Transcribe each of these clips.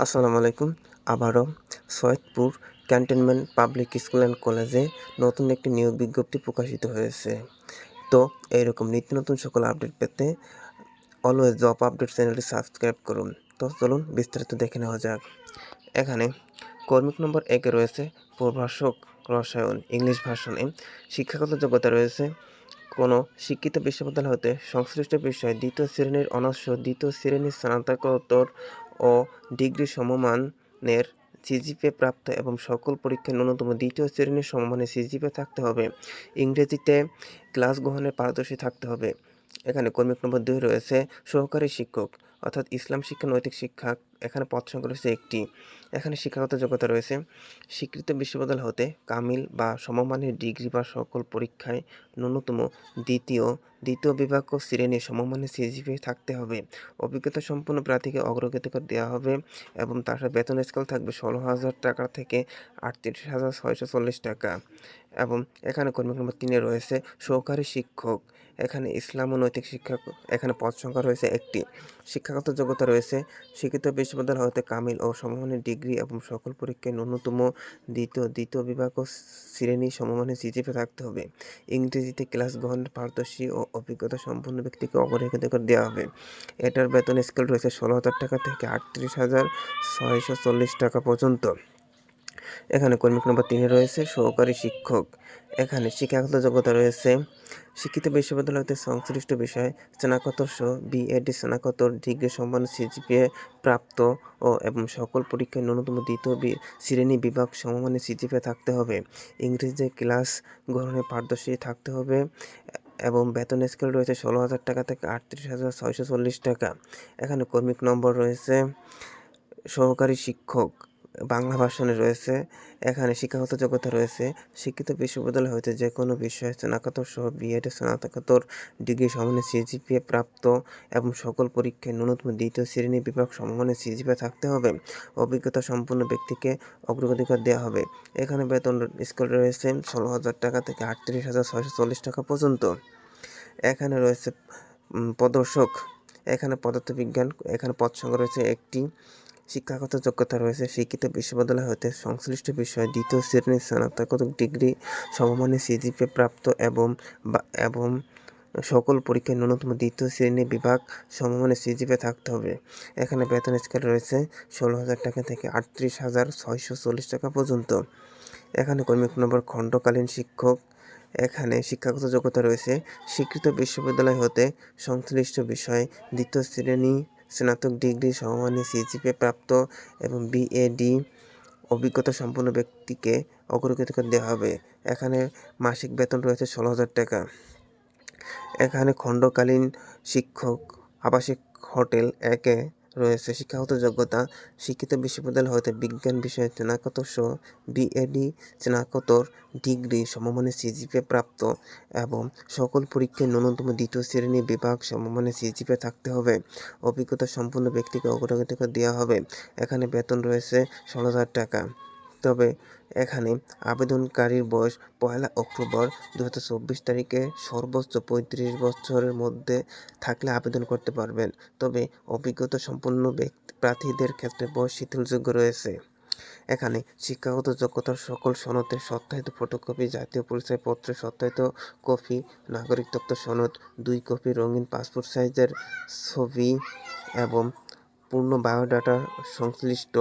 আসসালামু আলাইকুম। আবারও Saidpur cantonment public school and কলেজে নতুন একটি নিয়োগ বিজ্ঞপ্তি প্রকাশিত হয়েছে। তো এইরকম নিত্য নতুন সকল আপডেট পেতে অলওয়েজ জব আপডেট চ্যানেলটি সাবস্ক্রাইব করুন। তো চলুন বিস্তারিত দেখে নেওয়া যাক। এখানে কর্মিক নম্বর 1-এ রয়েছে প্রভাষক রসায়ন ইংলিশ ভার্সনে। শিক্ষাগত যোগ্যতা রয়েছে কোনো শিক্ষিত বিশ্ববিদ্যালয় হতে সংশ্লিষ্ট বিষয়ে দ্বিতীয় শ্রেণীর অনার্স সহ দ্বিতীয় শ্রেণীর স্নাতকোত্তর ও ডিগ্রি সমমানের সিজিপিএ প্রাপ্ত এবং সকল পরীক্ষায় ন্যূনতম দ্বিতীয় শ্রেণীর সমমানের সিজিপিএ থাকতে হবে। ইংরেজিতে ক্লাস গ্রহণে পারদর্শী থাকতে হবে। এখানে কর্মিক নম্বর 2 রয়েছে সহকারী শিক্ষক অর্থাৎ ইসলাম শিক্ষা নৈতিক শিক্ষা। এখানে পদ সংখ্যা রয়েছে 1টি। এখানে শিক্ষাগত যোগ্যতা রয়েছে স্বীকৃত বিশ্ববিদ্যালয় হতে কামিল বা সমমানের ডিগ্রি বা সকল পরীক্ষায় ন্যূনতম দ্বিতীয় বিভাগ ও শ্রেণীর সমমানের সিজিপিএ থাকতে হবে। অভিজ্ঞতা সম্পন্ন প্রার্থীকে অগ্রাধিকার দেওয়া হবে এবং তার সাথে বেতন স্কেল থাকবে 16,000 টাকা থেকে 38,640 টাকা। এবং এখানে কর্মী নম্বর 3-এ রয়েছে সহকারী শিক্ষক। এখানে ইসলাম ও নৈতিক শিক্ষা। এখানে পদ সংখ্যা রয়েছে 1টি। শিক্ষাগত যোগ্যতা রয়েছে স্বীকৃত বিশ্ববিদ্যালয় হতে কামিল ও সমমানের ডিগ্রি এবং সকল পরীক্ষায় ন্যূনতম দ্বিতীয় বিভাগ ও শ্রেণী সমমানের সিজিপিএ থাকতে হবে। ইংরেজিতে ক্লাস গ্রহণের পারদর্শী ও অভিজ্ঞতা সম্পন্ন ব্যক্তিকে অগ্রাধিকার দেওয়া হবে। এটার বেতন স্কেল রয়েছে 16,000 টাকা থেকে 38,640 টাকা পর্যন্ত। এখানে কর্মিক নম্বর 3-এ রয়েছে সহকারী শিক্ষক। এখানে শিক্ষাগত যোগ্যতা রয়েছে শিক্ষিত বিশ্ববিদ্যালয় হতে সংশ্লিষ্ট বিষয়ে স্নাতকোত্তর সহ বিএডি স্নাতকোত্তর ডিগ্রি সম্পন্ন সিজিপিএ প্রাপ্ত ও এবং সকল পরীক্ষায় ন্যূনতম দ্বিতীয় শ্রেণী বিভাগ সমমানের সিজিপিএ থাকতে হবে। ইংরেজিতে ক্লাস গ্রহণে পারদর্শী থাকতে হবে এবং বেতন স্কেল রয়েছে 16,000 টাকা থেকে 38,640 টাকা। এখানে কর্মিক নম্বর রয়েছে সহকারী শিক্ষক বাংলা ভার্সনে রয়েছে। এখানে শিক্ষাগত যোগ্যতা রয়েছে শিক্ষিত বিশ্ববিদ্যালয় হতে যে কোনো বিষয়ে স্নাতকোত্তর সহ বিএডে স্নাতকোত্তর ডিগ্রি সমমানের সিজিপিএ প্রাপ্ত এবং সকল পরীক্ষায় ন্যূনতম দ্বিতীয় শ্রেণী বিভাগ সমমানের সিজিপিএ থাকতে হবে। অভিজ্ঞতা সম্পন্ন ব্যক্তিকে অগ্রাধিকার দেওয়া হবে। এখানে বেতন স্কেল রয়েছে 16,000 টাকা থেকে 38,640 টাকা পর্যন্ত। এখানে রয়েছে প্রদর্শক। এখানে পদার্থবিজ্ঞান। এখানে পদ সংখ্যা রয়েছে 1টি। শিক্ষাগত যোগ্যতা রয়েছে শিক্ষিত বিশ্ববিদ্যালয় হতে সংশ্লিষ্ট বিষয়ে দ্বিতীয় শ্রেণীর স্নাতকোত্তর ডিগ্রি সমমানের সিজিপিএ প্রাপ্ত এবং সকল পরীক্ষায় ন্যূনতম দ্বিতীয় শ্রেণীর বিভাগ সমমানের সিজিপিএ থাকতে হবে। এখানে বেতন স্কেল রয়েছে 16,000 টাকা থেকে 38,640 টাকা পর্যন্ত। এখানে কর্মিক নম্বর খণ্ডকালীন শিক্ষক। এখানে শিক্ষাগত যোগ্যতা রয়েছে স্বীকৃত বিশ্ববিদ্যালয় হতে সংশ্লিষ্ট বিষয়ে দ্বিতীয় শ্রেণী স্নাতক ডিগ্রি সমমানের সিজিপিএ প্রাপ্ত এবং বিএডি অভিজ্ঞতা সম্পন্ন ব্যক্তিকে অগ্রাধিকার দেওয়া হবে। এখানে মাসিক বেতন রয়েছে 16,000 টাকা। এখানে খণ্ডকালীন শিক্ষক আবাসিক হোটেল 1-এ রয়েছে শিক্ষাগত যোগ্যতা শিক্ষিত বিশ্ববিদ্যালয় হতে বিজ্ঞান বিষয়ে স্নাতকোত্তর সহ বিএডি স্নাতকোত্তর ডিগ্রি সমমানের সিজিপিএ প্রাপ্ত এবং সকল পরীক্ষায় ন্যূনতম দ্বিতীয় শ্রেণী বিভাগ সমমানের সিজিপিএ থাকতে হবে। অভিজ্ঞতা সম্পন্ন ব্যক্তিকে অগ্রাধিকার দেওয়া হবে। এখানে বেতন রয়েছে 16,000 টাকা। তবে এখানে আবেদনকারীর বয়স 1 অক্টোবর 2024 তারিখে সর্বোচ্চ 35 বছরের মধ্যে থাকলে আবেদন করতে পারবেন। তবে অভিজ্ঞতা সম্পন্ন প্রার্থীদের ক্ষেত্রে বয়স শিথিলযোগ্য রয়েছে। এখানে শিক্ষাগত যোগ্যতার সকল সনদের সত্যায়িত ফটোকপি, জাতীয় পরিচয়পত্রের সত্যায়িত কপি, নাগরিকত্ব সনদ 2 কপি, রঙিন পাসপোর্ট সাইজের ছবি এবং পূর্ণ বায়োডাটা সংশ্লিষ্ট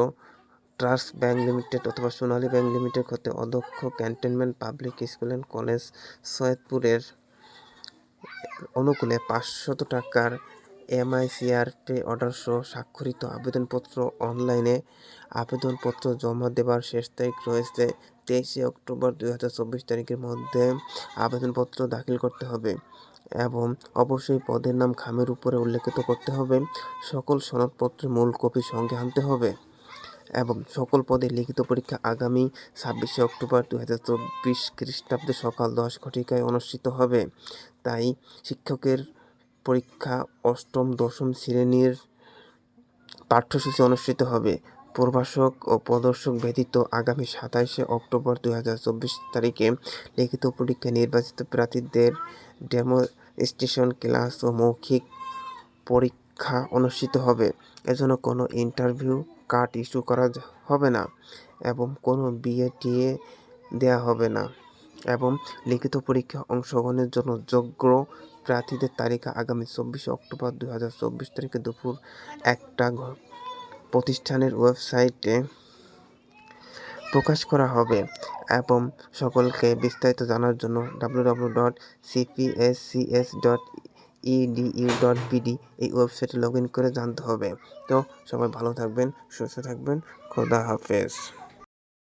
ট্রাস্ট ব্যাংক লিমিটেড অথবা সোনালী ব্যাংক লিমিটেড হতে অধ্যক্ষ cantonment public school and college সৈয়দপুরের অনুকূলে 500 টাকার এমআইসিআর পে অর্ডার সহ স্বাক্ষরিত আবেদনপত্র। অনলাইনে আবেদনপত্র জমা দেওয়ার শেষ তারিখ রয়েছে 23 অক্টোবর 2024 তারিখের মধ্যে আবেদনপত্র দাখিল করতে হবে এবং অবশ্যই পদের নাম খামের উপরে উল্লেখিত করতে হবে। সকল সনদপত্রের মূল কপি সঙ্গে আনতে হবে এবং সকল পদে লিখিত পরীক্ষা আগামী 26 অক্টোবর 2024 খ্রিস্টাব্দে সকাল 10 ঘটিকায় অনুষ্ঠিত হবে। তাই শিক্ষকের পরীক্ষা অষ্টম দশম শ্রেণীর পাঠ্যসূচি অনুষ্ঠিত হবে। প্রভাষক ও প্রদর্শক ব্যতীত আগামী 27 অক্টোবর 2024 তারিখে লিখিত পরীক্ষায় নির্বাচিত প্রার্থীদের ডেমনস্ট্রেশন ক্লাস ও মৌখিক পরীক্ষা অনুষ্ঠিত হবে। এজন্য কোনো ইন্টারভিউ কার্ড ইস্যু করা হবে না এবং কোনো বিয়ে দেওয়া হবে না এবং লিখিত পরীক্ষায় অংশগ্রহণের জন্য যোগ্য প্রার্থীদের তালিকা আগামী 24 অক্টোবর 2024 তারিখে দুপুর 1টা প্রতিষ্ঠানের ওয়েবসাইটে প্রকাশ করা হবে এবং সকলকে বিস্তারিত জানার জন্য www.cpscs.edu.bd এই ওয়েবসাইটে লগ ইন করে জানতে হবে। তো সবাই ভালো থাকবেন, সুস্থ থাকবেন, খোদা হাফেজ।